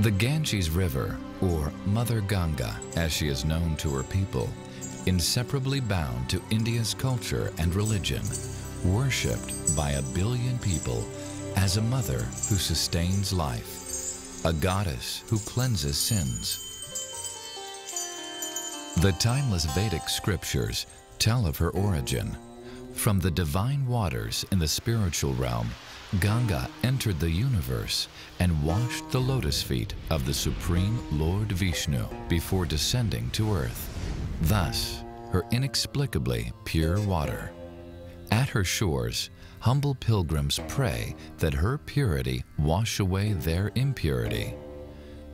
The Ganges River, or Mother Ganga as she is known to her people, inseparably bound to India's culture and religion, worshipped by 1 billion people as a mother who sustains life, a goddess who cleanses sins. The timeless Vedic scriptures tell of her origin. From the divine waters in the spiritual realm, Gaṅgā entered the universe and washed the lotus feet of the Supreme Lord Vishnu before descending to earth. Thus, her inexplicably pure water. At her shores, humble pilgrims pray that her purity wash away their impurity.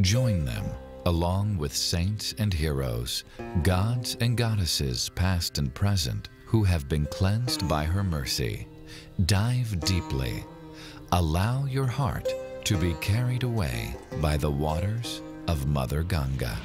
Join them, along with saints and heroes, gods and goddesses past and present, who have been cleansed by her mercy. Dive deeply. Allow your heart to be carried away by the waters of Mother Ganga.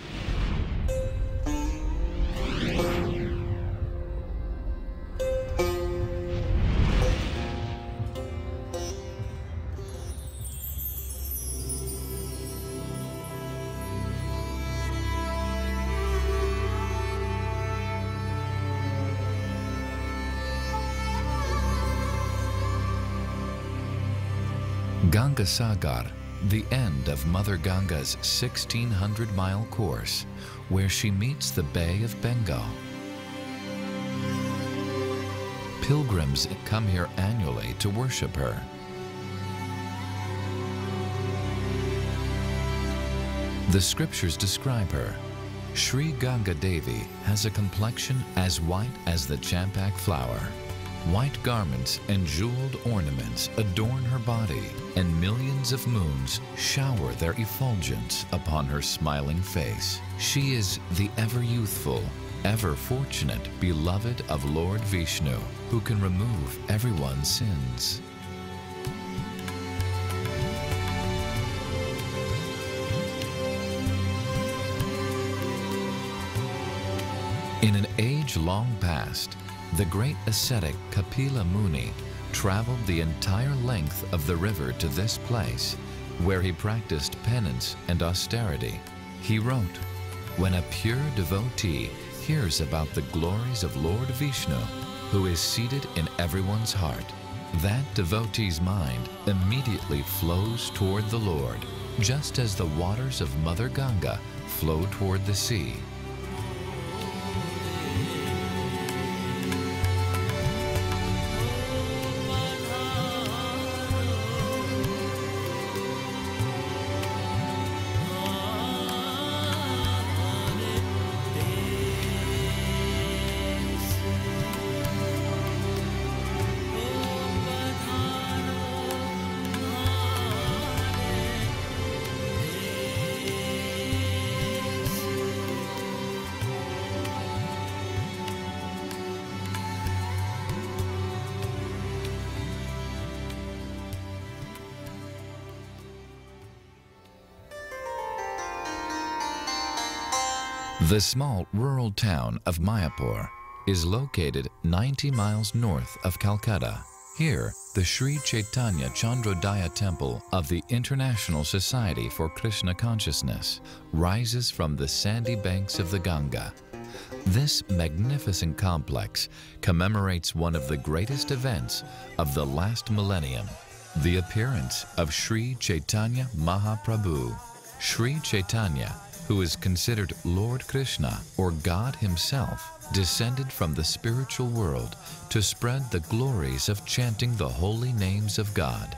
Ganga Sagar, the end of Mother Ganga's 1,600-mile course, where she meets the Bay of Bengal. Pilgrims come here annually to worship her. The scriptures describe her. Sri Ganga Devi has a complexion as white as the champak flower. White garments and jeweled ornaments adorn her body, and millions of moons shower their effulgence upon her smiling face. She is the ever-youthful, ever-fortunate beloved of Lord Vishnu, who can remove everyone's sins. In an age long past, the great ascetic Kapila Muni traveled the entire length of the river to this place, where he practiced penance and austerity. He wrote, "When a pure devotee hears about the glories of Lord Vishnu, who is seated in everyone's heart, that devotee's mind immediately flows toward the Lord, just as the waters of Mother Ganga flow toward the sea." The small rural town of Mayapur is located 90 miles north of Calcutta. Here, the Sri Chaitanya Chandrodaya Temple of the International Society for Krishna Consciousness rises from the sandy banks of the Gaṅgā. This magnificent complex commemorates one of the greatest events of the last millennium, the appearance of Sri Chaitanya Mahaprabhu. Sri Chaitanya, who is considered Lord Krishna or God himself, descended from the spiritual world to spread the glories of chanting the holy names of God.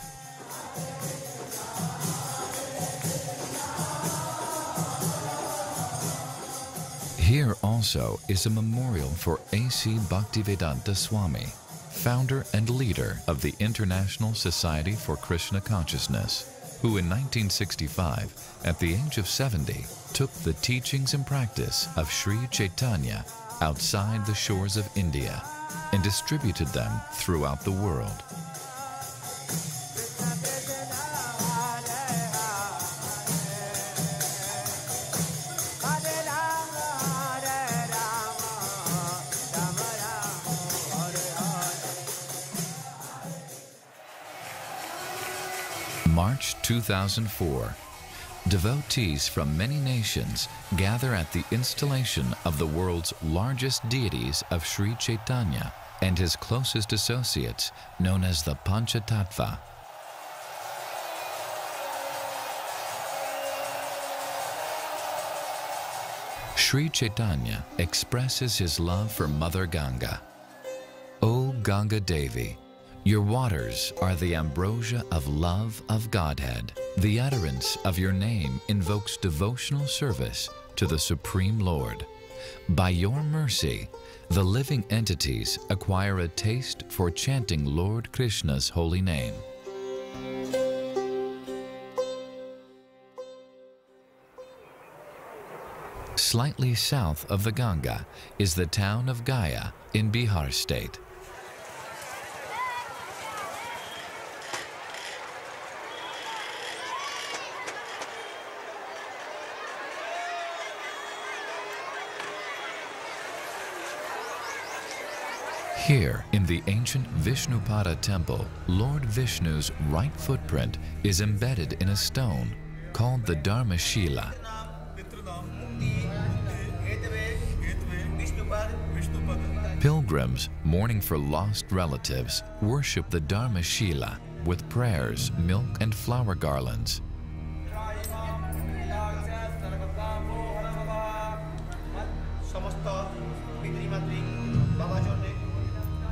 Here also is a memorial for A.C. Bhaktivedanta Swami, founder and leader of the International Society for Krishna Consciousness, who in 1965, at the age of 70, took the teachings and practice of Sri Chaitanya outside the shores of India and distributed them throughout the world. March 2004. Devotees from many nations gather at the installation of the world's largest deities of Sri Chaitanya and his closest associates, known as the Panchatattva. Sri Chaitanya expresses his love for Mother Ganga. O Ganga Devi, your waters are the ambrosia of love of Godhead. The utterance of your name invokes devotional service to the Supreme Lord. By your mercy, the living entities acquire a taste for chanting Lord Krishna's holy name. Slightly south of the Ganga is the town of Gaya in Bihar state. Here, in the ancient Vishnupada temple, Lord Vishnu's right footprint is embedded in a stone called the Dharmashila. Pilgrims mourning for lost relatives worship the Dharmashila with prayers, milk, and flower garlands.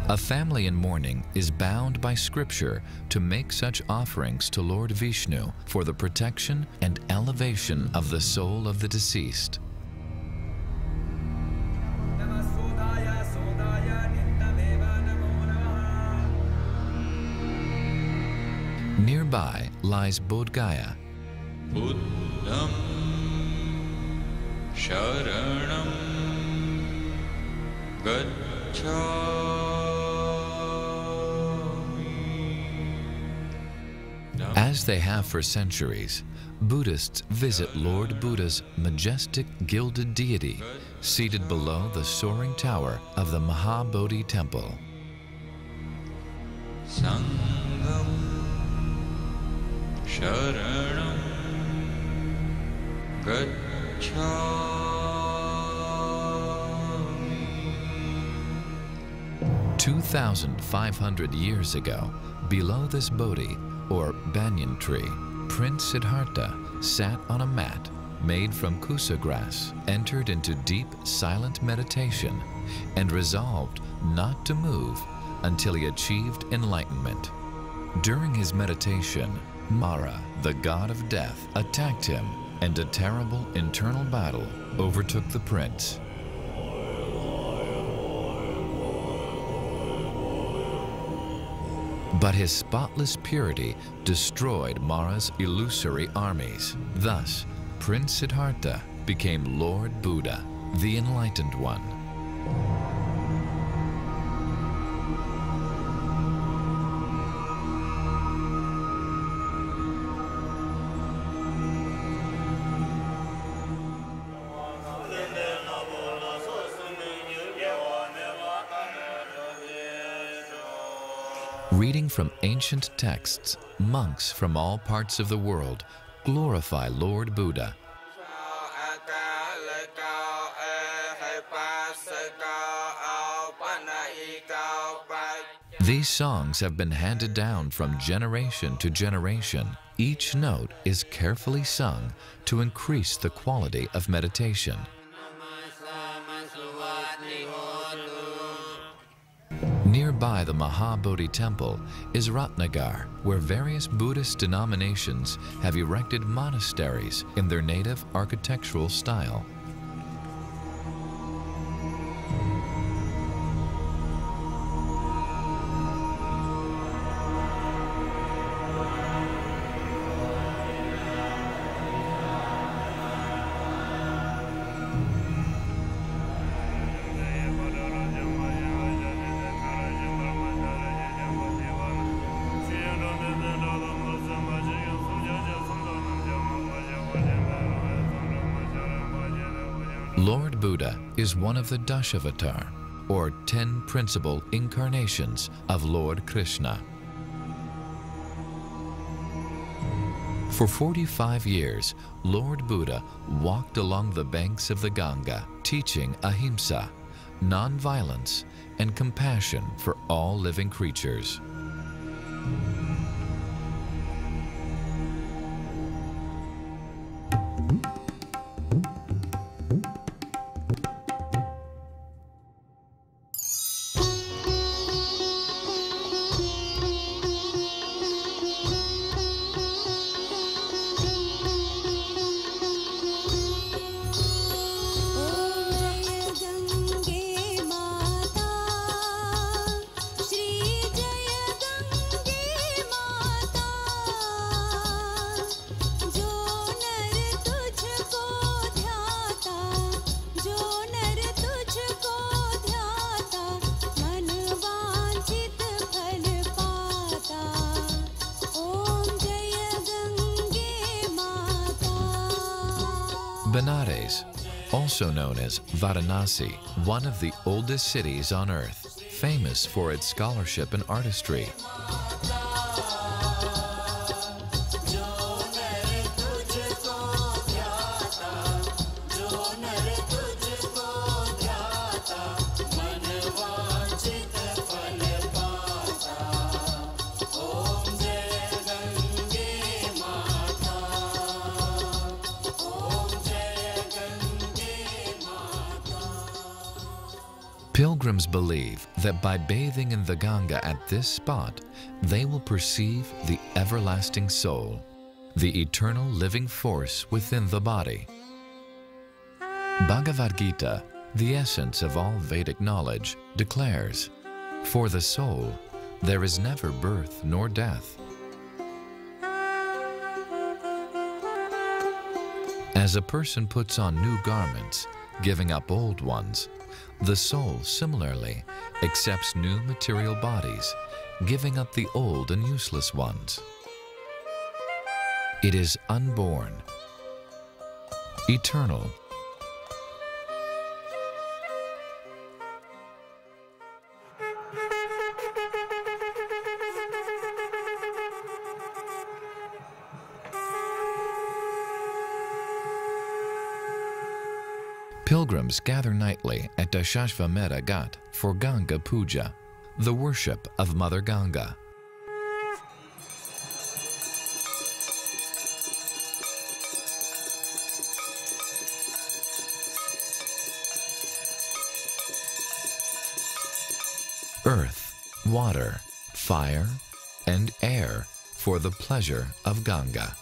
A family in mourning is bound by scripture to make such offerings to Lord Vishnu for the protection and elevation of the soul of the deceased. Nearby lies Bodh Gaya. Buddham Sharanam Gacchami. As they have for centuries, Buddhists visit Lord Buddha's majestic gilded deity seated below the soaring tower of the Mahabodhi temple. Sangam Sharanam Gacchami. 2,500 years ago, below this Bodhi, or banyan tree, Prince Siddhartha sat on a mat made from kusa grass, entered into deep, silent meditation, and resolved not to move until he achieved enlightenment. During his meditation, Mara, the god of death, attacked him, and a terrible internal battle overtook the prince. But his spotless purity destroyed Mara's illusory armies. Thus, Prince Siddhartha became Lord Buddha, the Enlightened One. Reading from ancient texts, monks from all parts of the world glorify Lord Buddha. These songs have been handed down from generation to generation. Each note is carefully sung to increase the quality of meditation. Nearby the Mahabodhi temple is Ratnagar, where various Buddhist denominations have erected monasteries in their native architectural style. Lord Buddha is one of the Dashavatar, or 10 principal incarnations of Lord Krishna. For 45 years, Lord Buddha walked along the banks of the Ganga, teaching ahimsa, non-violence, and compassion for all living creatures. Benares, also known as Varanasi, one of the oldest cities on earth, famous for its scholarship and artistry. Pilgrims believe that by bathing in the Ganga at this spot, they will perceive the everlasting soul, the eternal living force within the body. Bhagavad Gita, the essence of all Vedic knowledge, declares, "For the soul, there is never birth nor death." As a person puts on new garments, giving up old ones, the soul similarly accepts new material bodies, giving up the old and useless ones. It is unborn, eternal. Pilgrims gather nightly at Dashashvamedha Ghat for Ganga Puja, the worship of Mother Ganga. Earth, water, fire, and air for the pleasure of Ganga.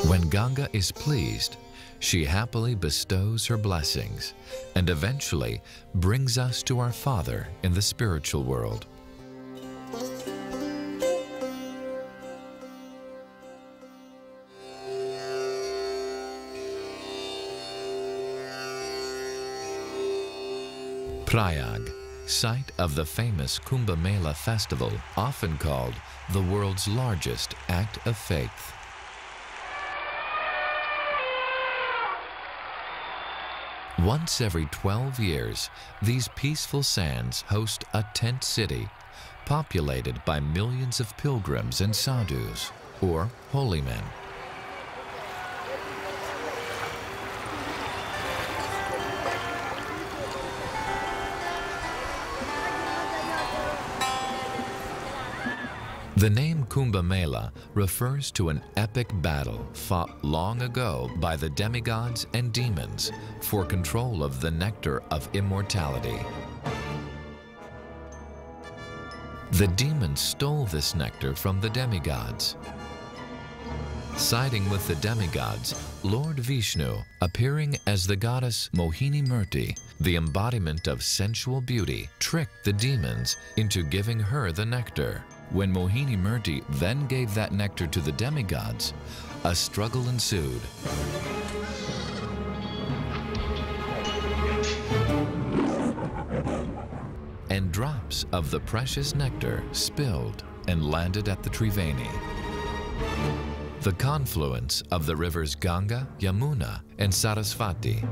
When Ganga is pleased, she happily bestows her blessings and eventually brings us to our Father in the spiritual world. Prayag, site of the famous Kumba-Méla festival, often called the world's largest act of faith. Once every 12 years, these peaceful sands host a tent city populated by millions of pilgrims and sadhus, or holy men. The name Kumba-Méla refers to an epic battle fought long ago by the demigods and demons for control of the nectar of immortality. The demons stole this nectar from the demigods. Siding with the demigods, Lord Vishnu, appearing as the goddess Mohini-Murti, the embodiment of sensual beauty, tricked the demons into giving her the nectar. When Mohini-Murti then gave that nectar to the demigods, a struggle ensued. And drops of the precious nectar spilled and landed at the Triveni, the confluence of the rivers Gaṅgā, Yamuna, and Sarasvati.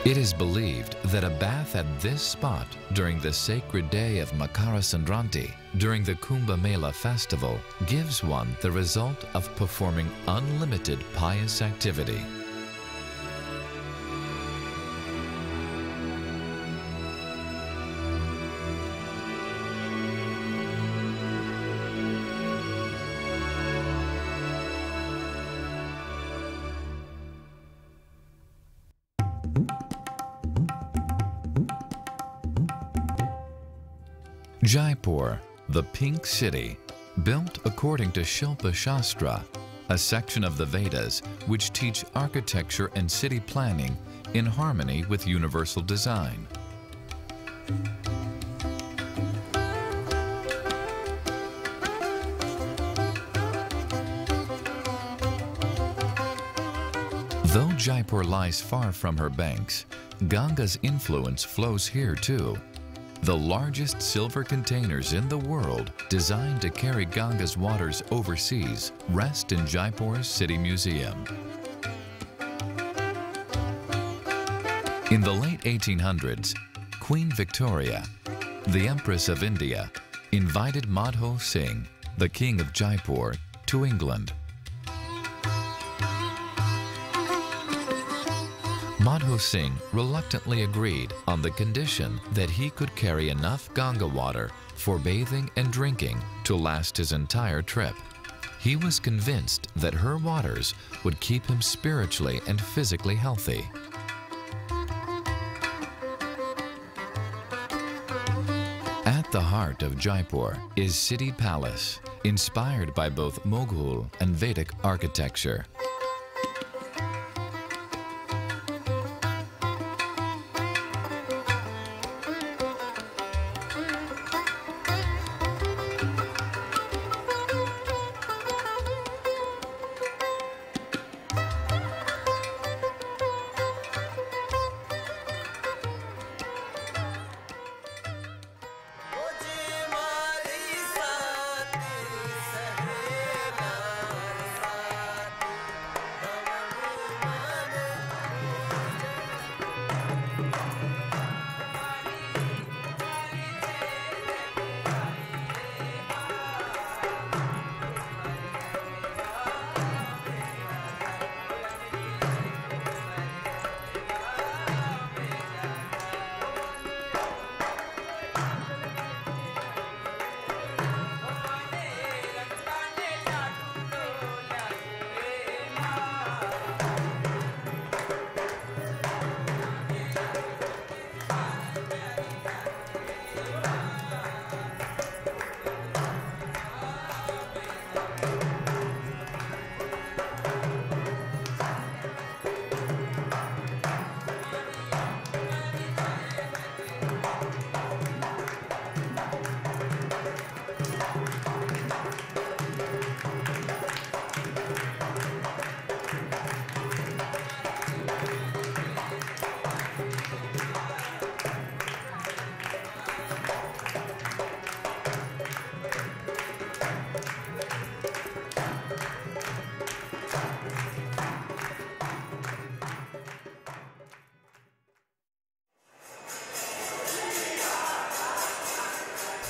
It is believed that a bath at this spot during the sacred day of Makara Sankranti, during the Kumba-Méla festival, gives one the result of performing unlimited pious activity. Jaipur, the Pink City, built according to Shilpa Shastra, a section of the Vedas which teach architecture and city planning in harmony with universal design. Though Jaipur lies far from her banks, Ganga's influence flows here too. The largest silver containers in the world, designed to carry Ganga's waters overseas, rest in Jaipur's City Museum. In the late 1800s, Queen Victoria, the Empress of India, invited Madho Singh, the King of Jaipur, to England. Madho Singh reluctantly agreed on the condition that he could carry enough Ganga water for bathing and drinking to last his entire trip. He was convinced that her waters would keep him spiritually and physically healthy. At the heart of Jaipur is City Palace, inspired by both Mughal and Vedic architecture.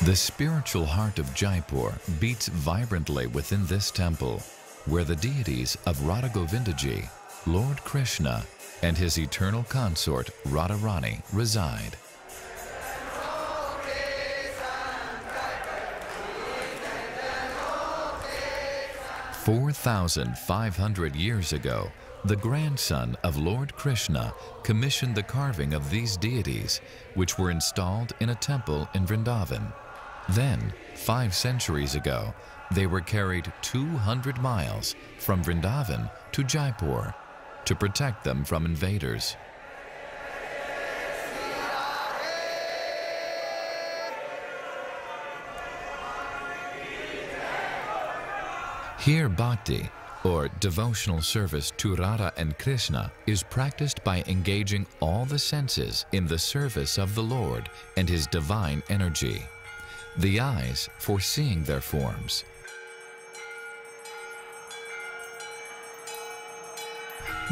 The spiritual heart of Jaipur beats vibrantly within this temple, where the deities of Radha Govindaji, Lord Krishna, and his eternal consort Radharani reside. "4,500 years ago, the grandson of Lord Krishna commissioned the carving of these deities, which were installed in a temple in Vrindavan. Then, 5 centuries ago, they were carried 200 miles from Vrindavan to Jaipur to protect them from invaders. Here bhakti, or devotional service to Radha and Krishna, is practiced by engaging all the senses in the service of the Lord and His divine energy. The eyes for seeing their forms,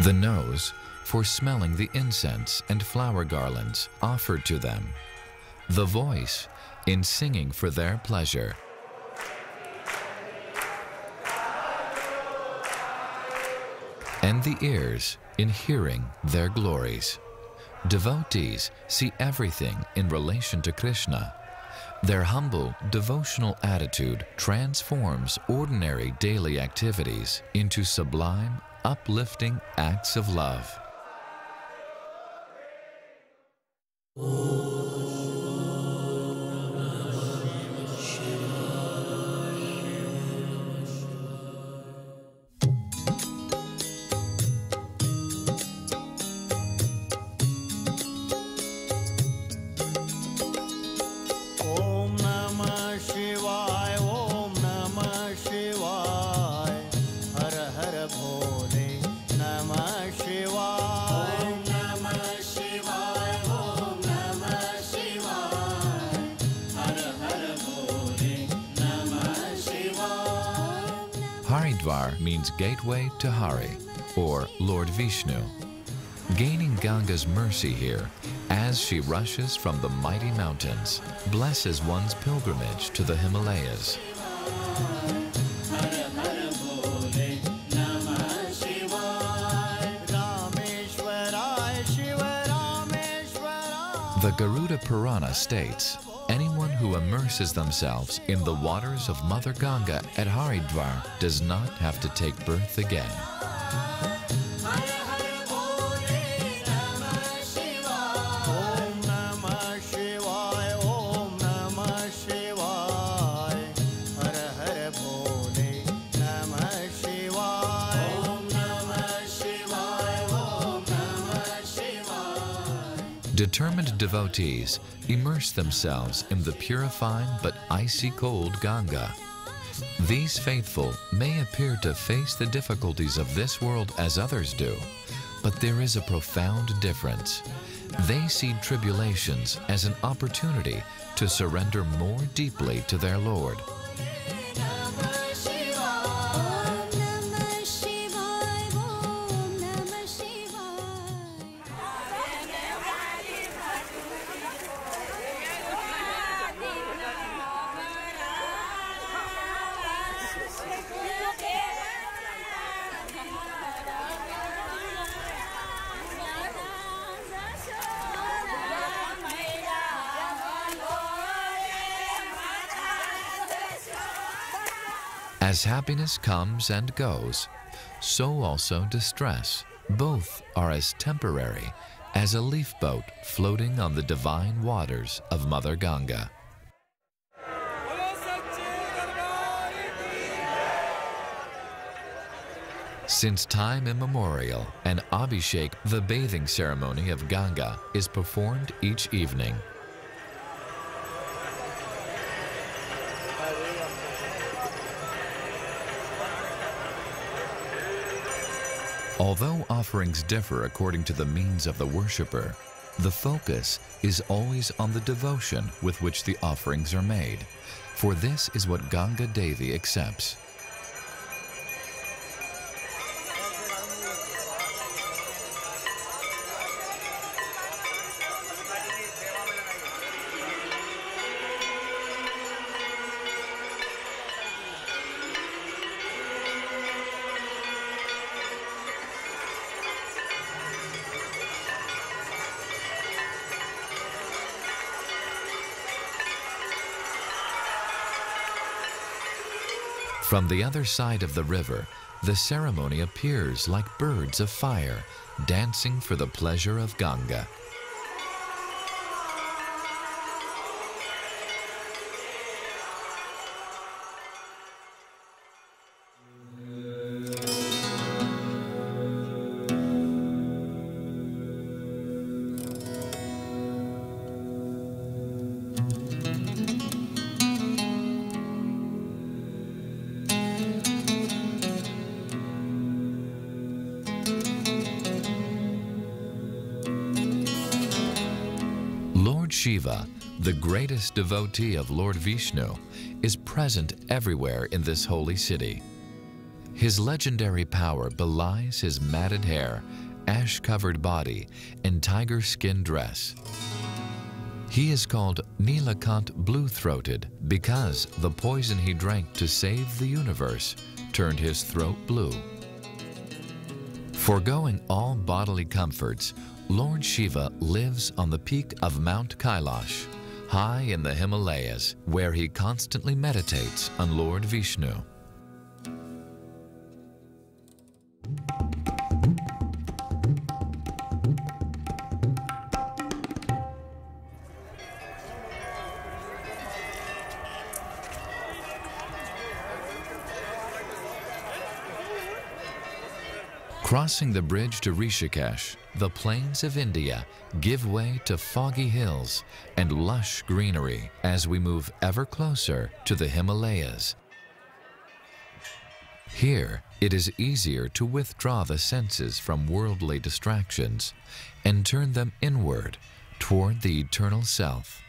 the nose for smelling the incense and flower garlands offered to them, the voice in singing for their pleasure, and the ears in hearing their glories. Devotees see everything in relation to Krishna. Their humble, devotional attitude transforms ordinary daily activities into sublime, uplifting acts of love. Means gateway to Hari, or Lord Vishnu. Gaining Ganga's mercy here, as she rushes from the mighty mountains, blesses one's pilgrimage to the Himalayas. The Garuda Purana states, anyone who immerses themselves in the waters of Mother Ganga at Haridwar does not have to take birth again. Determined devotees immerse themselves in the purifying but icy cold Gaṅgā. These faithful may appear to face the difficulties of this world as others do, but there is a profound difference. They see tribulations as an opportunity to surrender more deeply to their Lord. As happiness comes and goes, so also distress. Both are as temporary as a leaf boat floating on the divine waters of Mother Ganga. Since time immemorial, an Abhishek, the bathing ceremony of Gaṅgā, is performed each evening. Although offerings differ according to the means of the worshipper, the focus is always on the devotion with which the offerings are made, for this is what Ganga Devi accepts. From the other side of the river, the ceremony appears like birds of fire, dancing for the pleasure of Gaṅgā. Lord Shiva, the greatest devotee of Lord Vishnu, is present everywhere in this holy city. His legendary power belies his matted hair, ash-covered body, and tiger skin dress. He is called Nilakant blue-throated because the poison he drank to save the universe turned his throat blue. Foregoing all bodily comforts, Lord Shiva lives on the peak of Mount Kailash, high in the Himalayas, where he constantly meditates on Lord Vishnu. Crossing the bridge to Rishikesh, the plains of India give way to foggy hills and lush greenery as we move ever closer to the Himalayas. Here, it is easier to withdraw the senses from worldly distractions and turn them inward toward the eternal self.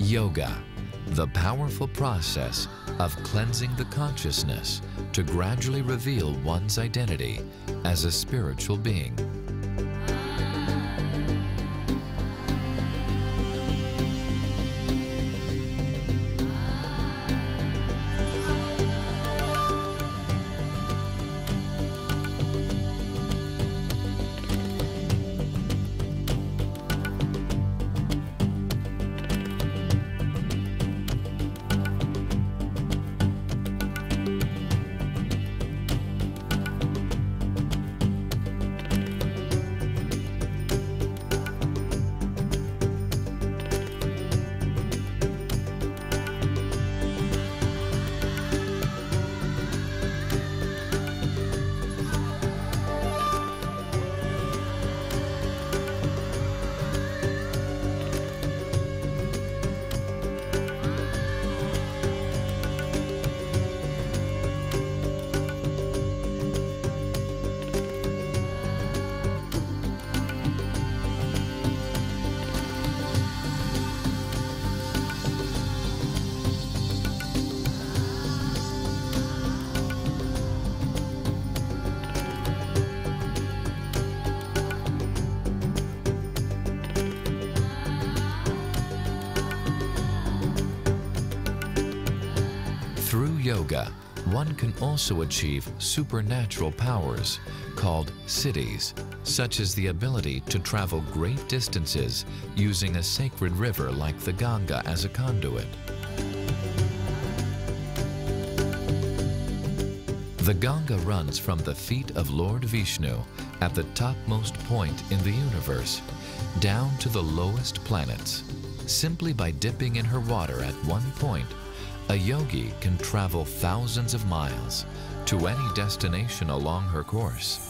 Yoga, the powerful process of cleansing the consciousness to gradually reveal one's identity as a spiritual being. Through yoga, one can also achieve supernatural powers called siddhis, such as the ability to travel great distances using a sacred river like the Gaṅgā as a conduit. The Gaṅgā runs from the feet of Lord Vishnu at the topmost point in the universe down to the lowest planets. Simply by dipping in her water at one point, a yogi can travel thousands of miles to any destination along her course.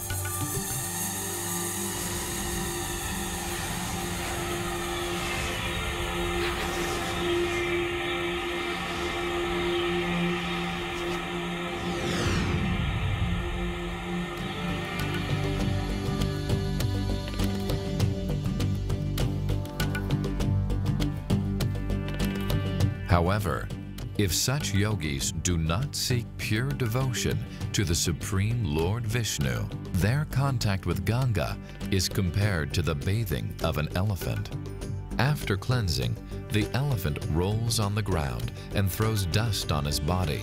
However, if such yogis do not seek pure devotion to the Supreme Lord Vishnu, their contact with Gaṅgā is compared to the bathing of an elephant. After cleansing, the elephant rolls on the ground and throws dust on his body.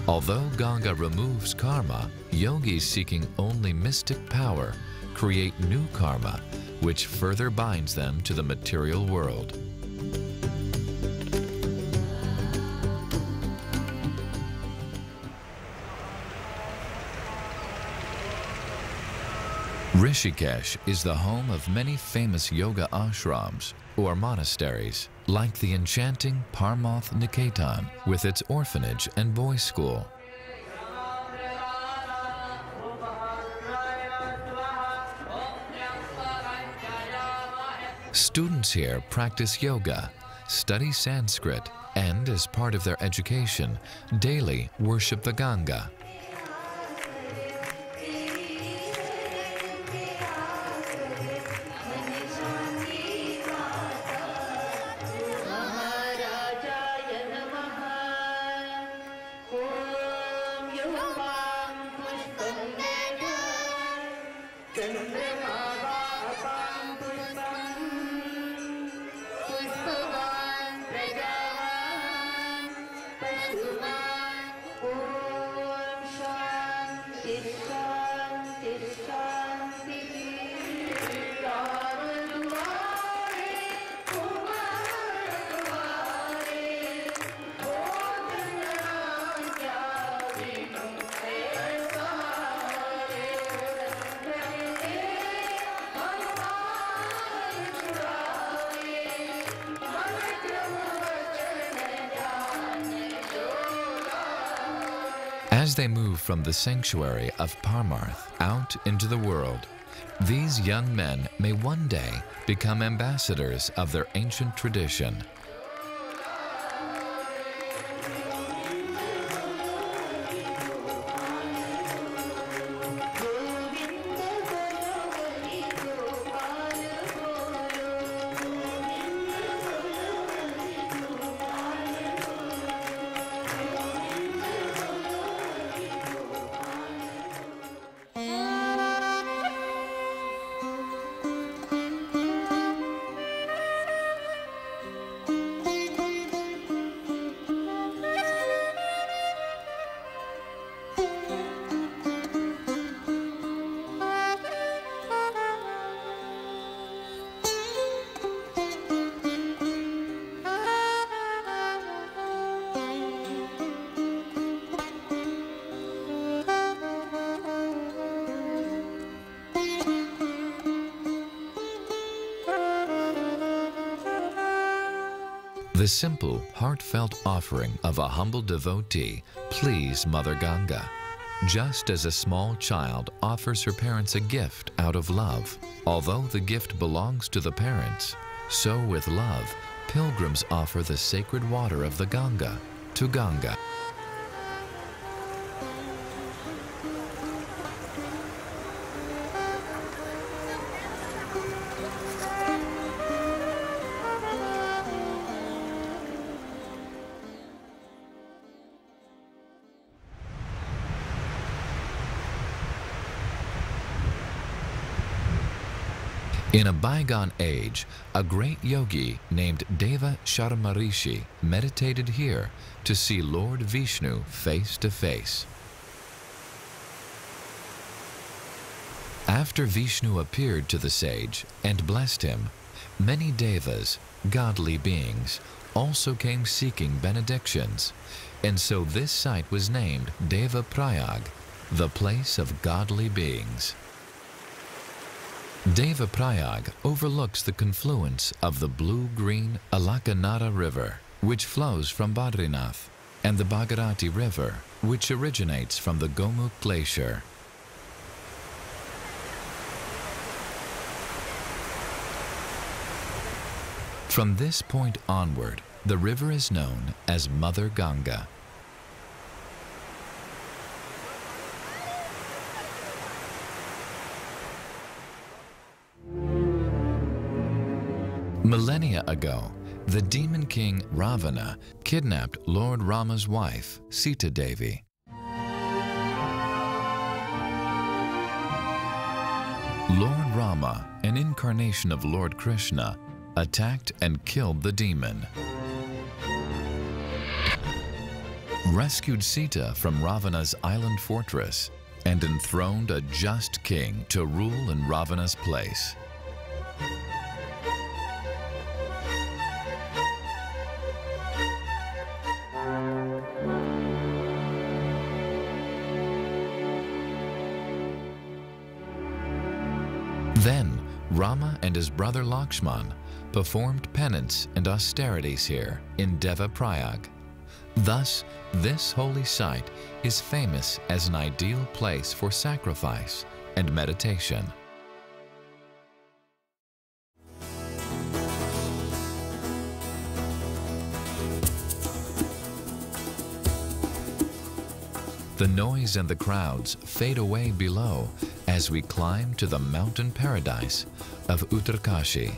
Although Gaṅgā removes karma, yogis seeking only mystic power create new karma, which further binds them to the material world. Rishikesh is the home of many famous yoga ashrams, or monasteries, like the enchanting Parmarth Niketan with its orphanage and boys' school. Students here practice yoga, study Sanskrit, and as part of their education, daily worship the Gaṅgā. As they move from the sanctuary of Parmarth out into the world, these young men may one day become ambassadors of their ancient tradition. The simple, heartfelt offering of a humble devotee pleased Mother Gaṅgā, just as a small child offers her parents a gift out of love. Although the gift belongs to the parents, so with love, pilgrims offer the sacred water of the Gaṅgā to Gaṅgā. In a bygone age, a great yogi named Deva Sharma meditated here to see Lord Vishnu face to face. After Vishnu appeared to the sage and blessed him, many devas, godly beings, also came seeking benedictions, and so this site was named Deva Prayag, the place of godly beings. Deva Prayag overlooks the confluence of the blue-green Alakanada River, which flows from Badrinath, and the Bhagirati River, which originates from the Gomukh Glacier. From this point onward, the river is known as Mother Gaṅgā. Millennia ago, the demon king Ravana kidnapped Lord Rama's wife, Sita Devi. Lord Rama, an incarnation of Lord Krishna, attacked and killed the demon, rescued Sita from Ravana's island fortress, and enthroned a just king to rule in Ravana's place. Then Rama and his brother Lakshman performed penance and austerities here in Devaprayag. Thus, this holy site is famous as an ideal place for sacrifice and meditation. The noise and the crowds fade away below as we climb to the mountain paradise of Uttarkashi.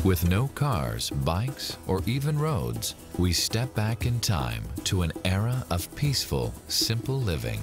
With no cars, bikes, or even roads, we step back in time to an era of peaceful, simple living.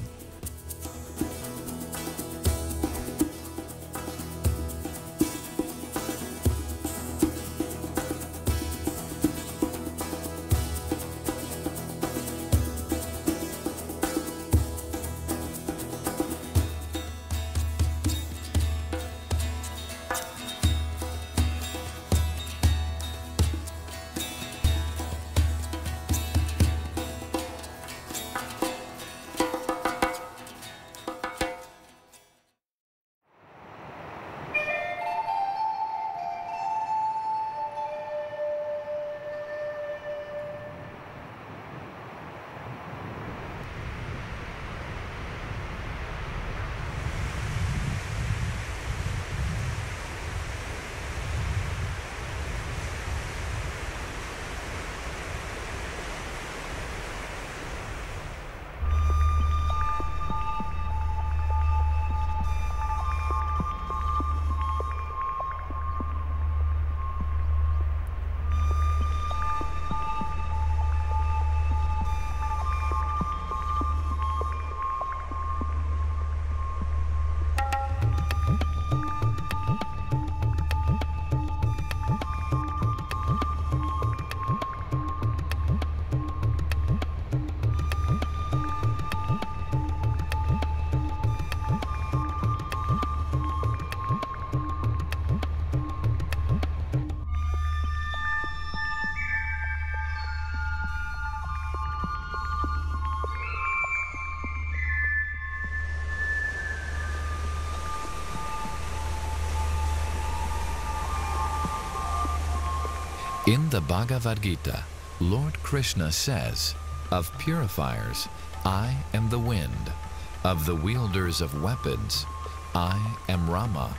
In the Bhagavad Gita, Lord Krishna says, "Of purifiers, I am the wind. Of the wielders of weapons, I am Rama.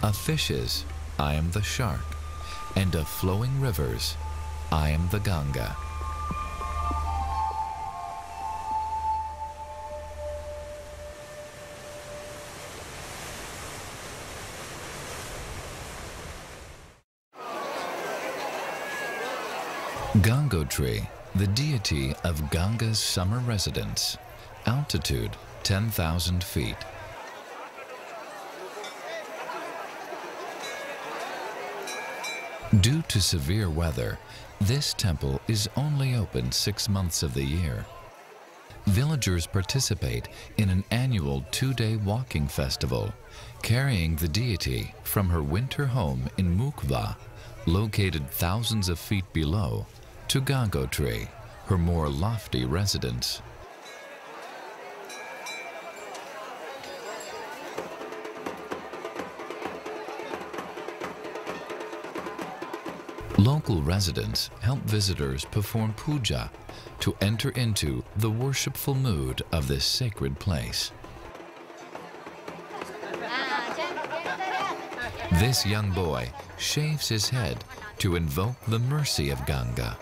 Of fishes, I am the shark. And of flowing rivers, I am the Gaṅgā." Gangotri, the deity of Ganga's summer residence, altitude 10,000 feet. Due to severe weather, this temple is only open 6 months of the year. Villagers participate in an annual 2-day walking festival, carrying the deity from her winter home in Mukva, located thousands of feet below, to Gangotri, her more lofty residence. Local residents help visitors perform puja to enter into the worshipful mood of this sacred place. This young boy shaves his head to invoke the mercy of Gaṅgā.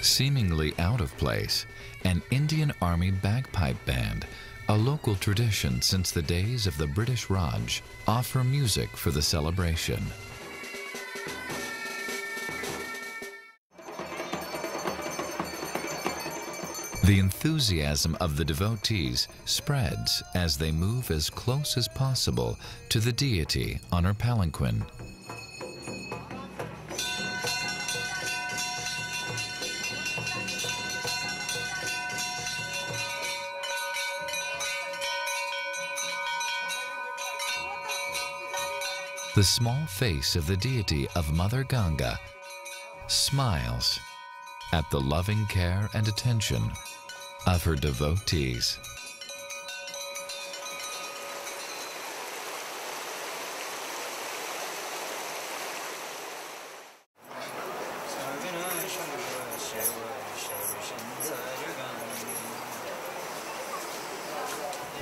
Seemingly out of place, an Indian Army bagpipe band, a local tradition since the days of the British Raj, offer music for the celebration. The enthusiasm of the devotees spreads as they move as close as possible to the deity on her palanquin. The small face of the deity of Mother Gaṅgā smiles at the loving care and attention of her devotees.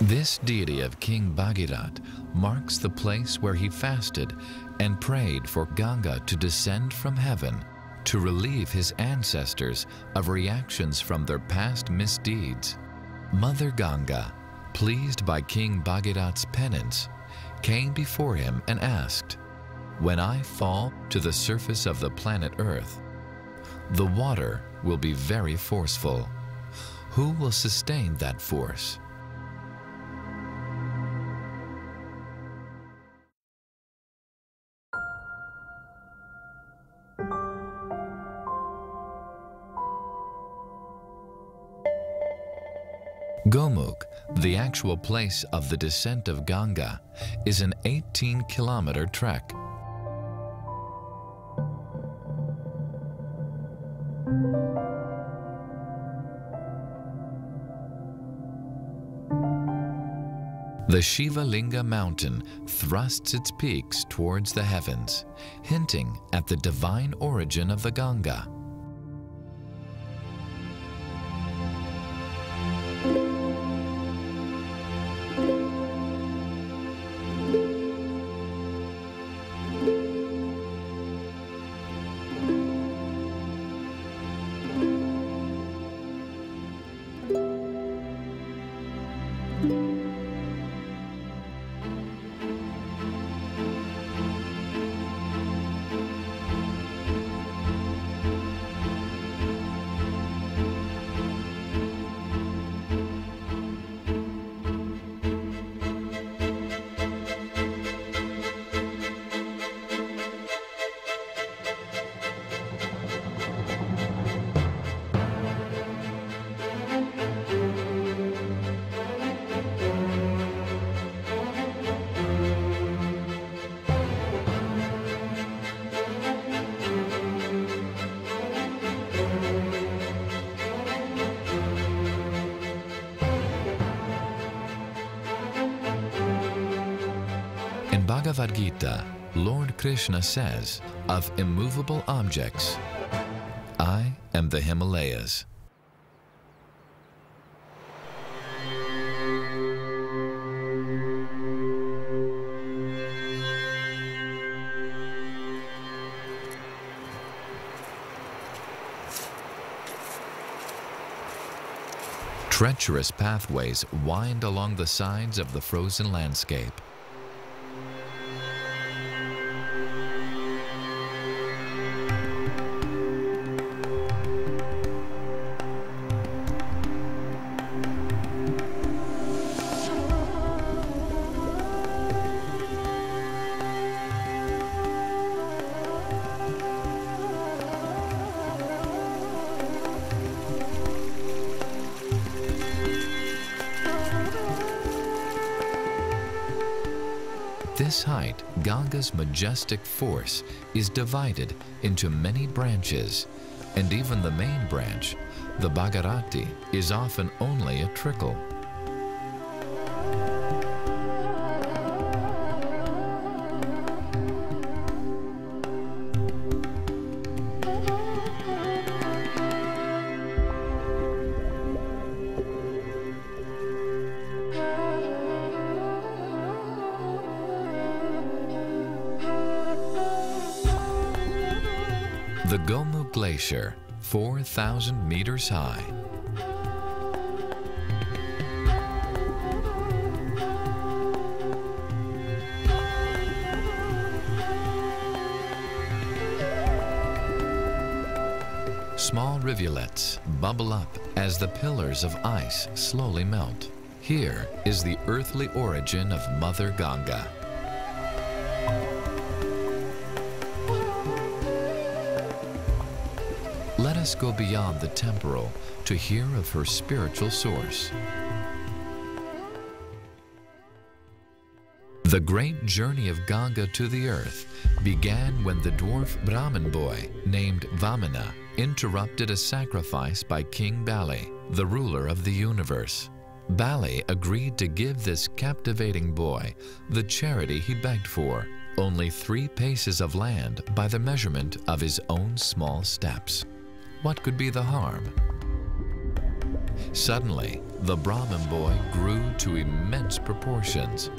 This deity of King Bhagirath marks the place where he fasted and prayed for Gaṅgā to descend from heaven to relieve his ancestors of reactions from their past misdeeds. Mother Gaṅgā, pleased by King Bhagirath's penance, came before him and asked, "When I fall to the surface of the planet Earth, the water will be very forceful. Who will sustain that force?" Gomukh, the actual place of the descent of Gaṅgā, is an 18-kilometer trek. The Shiva Linga mountain thrusts its peaks towards the heavens, hinting at the divine origin of the Gaṅgā. Bhagavad Gita, Lord Krishna says of immovable objects, "I am the Himalayas." Treacherous pathways wind along the sides of the frozen landscape. This height, Ganga's majestic force is divided into many branches, and even the main branch, The Bhagirati is often only a trickle. The Gomu Glacier, 4,000 meters high. Small rivulets bubble up as the pillars of ice slowly melt. Here is the earthly origin of Mother Gaṅgā. Let us go beyond the temporal to hear of her spiritual source. The great journey of Gaṅgā to the earth began when the dwarf Brahmin boy named Vamana interrupted a sacrifice by King Bali, the ruler of the universe. Bali agreed to give this captivating boy the charity he begged for, only 3 paces of land by the measurement of his own small steps. What could be the harm? Suddenly, the Brahmin boy grew to immense proportions.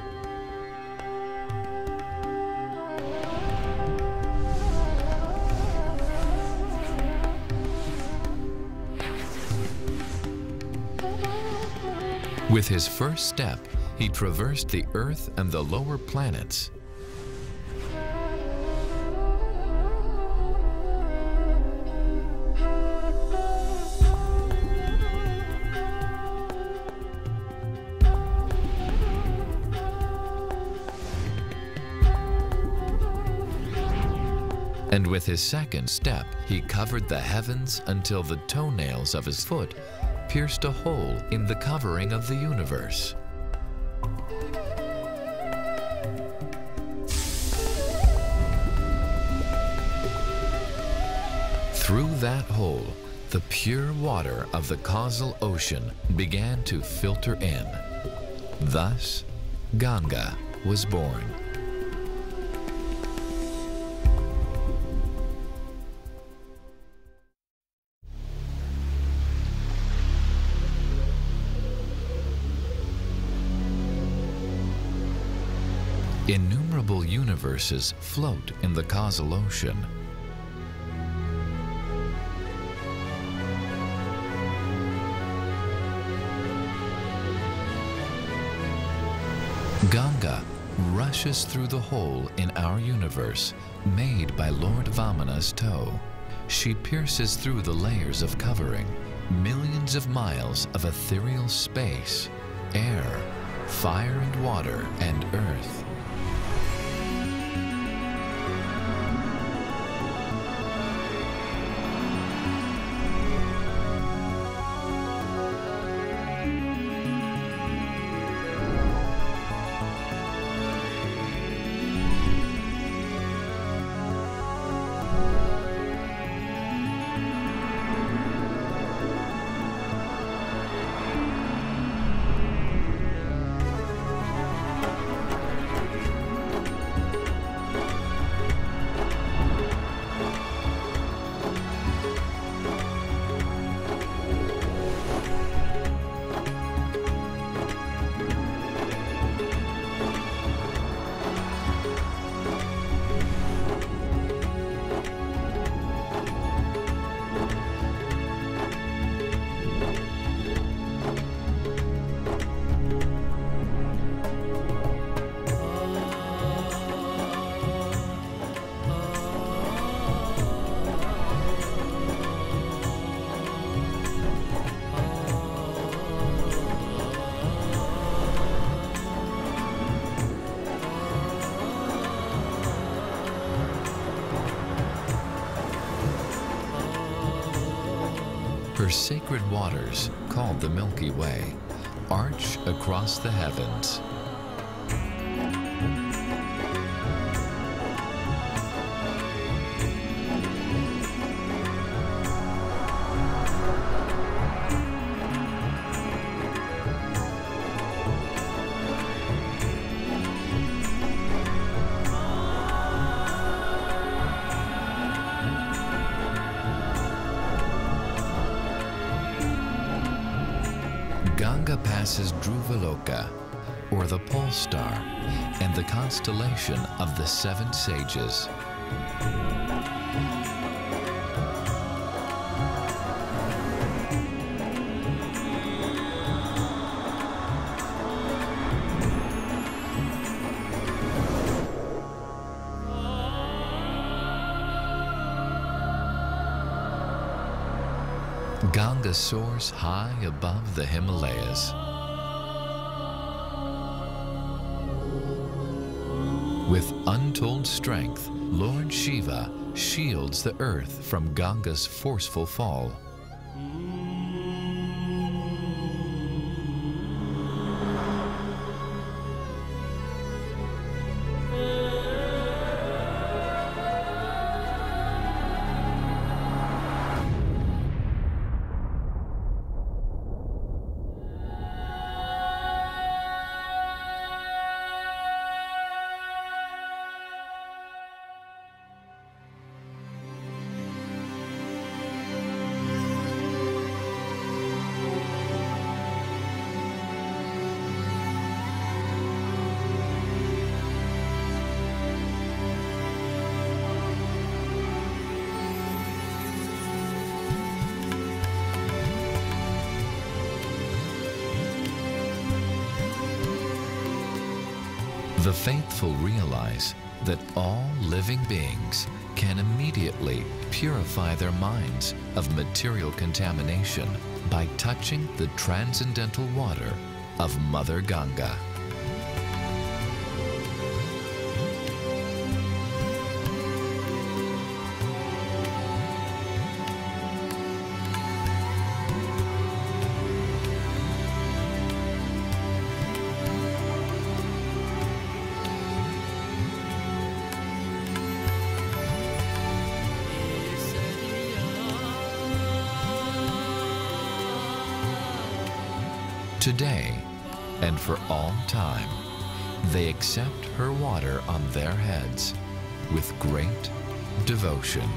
With his first step, he traversed the Earth and the lower planets. And with his second step, he covered the heavens until the toenails of his foot pierced a hole in the covering of the universe. Through that hole, the pure water of the causal ocean began to filter in. Thus, Gaṅgā was born. Innumerable universes float in the causal ocean. Gaṅgā rushes through the hole in our universe, made by Lord Vamana's toe. She pierces through the layers of covering, millions of miles of ethereal space, air, fire and water, and earth. Her sacred waters, called the Milky Way, arch across the heavens. Ganga passes Dhruvaloka, or the pole star, and the constellation of the seven sages. Ganga soars high above the Himalayas. With untold strength, Lord Shiva shields the earth from Ganga's forceful fall. The faithful realize that all living beings can immediately purify their minds of material contamination by touching the transcendental water of Mother Ganga. Today, and for all time, they accept her water on their heads with great devotion.